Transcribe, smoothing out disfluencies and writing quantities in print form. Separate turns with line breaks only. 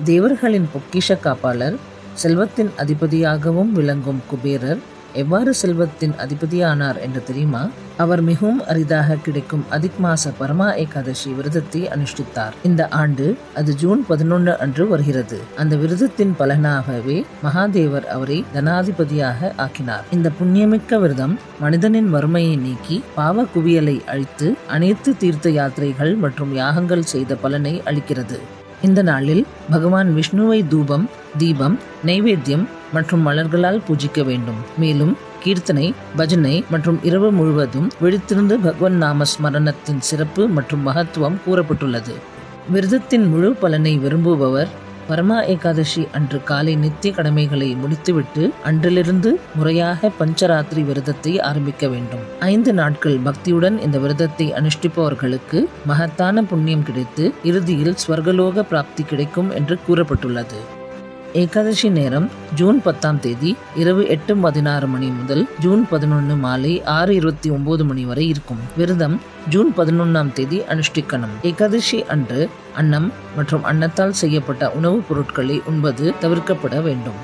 தேவர்களின் பொக்கிஷ காப்பாளர், செல்வத்தின் அதிபதியாகவும் விளங்கும் குபேரர் எவ்வாறு செல்வத்தின் அதிபதியானார் என்று தெரியுமா? அவர் மிகவும் அரிதாக கிடைக்கும் அதிக் மாச பரமா ஏகாதசி விரதத்தை அனுஷ்டித்தார். இந்த ஆண்டு அது ஜூன் 11 அன்று வருகிறது. அந்த விரதத்தின் பலனாகவே மகாதேவர் அவரை தனாதிபதியாக ஆக்கினார். இந்த புண்ணியமிக்க விரதம் மனிதனின் வறுமையை நீக்கி பாவ குவியலை அழித்து அனைத்து தீர்த்த யாத்திரைகள் மற்றும் யாகங்கள் செய்த பலனை அளிக்கிறது. இந்த நாளில் பகவான் விஷ்ணுவை தூபம், தீபம், நைவேத்தியம் மற்றும் மலர்களால் பூஜிக்க வேண்டும். மேலும் கீர்த்தனை, பஜனை மற்றும் இரவு முழுவதும் விழித்திருந்து பகவன் நாம ஸ்மரணத்தின் சிறப்பு மற்றும் மகத்துவம் கூறப்பட்டுள்ளது. விரதத்தின் முழு பலனை விரும்புபவர் பரமா ஏகாதசி அன்று காலை நித்திய கடமைகளை முடித்துவிட்டு அன்றிலிருந்து முறையாக பஞ்சராத்திரி விரதத்தை ஆரம்பிக்க வேண்டும். 5 நாட்கள் பக்தியுடன் இந்த விரதத்தை அனுஷ்டிப்பவர்களுக்கு மகத்தான புண்ணியம் கிடைத்து இறுதியில் ஸ்வர்கலோக பிராப்தி கிடைக்கும் என்று கூறப்பட்டுள்ளது. ஏகாதசி நேரம் ஜூன் 10 இரவு 8:16 மணி முதல் ஜூன் 11 மாலை 6:29 மணி வரை இருக்கும். விரதம் ஜூன் 11 அனுஷ்டிக்கணும். ஏகாதசி அன்று அன்னம் மற்றும் அன்னத்தால் செய்யப்பட்ட உணவுப் பொருட்களை உண்பது தவிர்க்கப்பட வேண்டும்.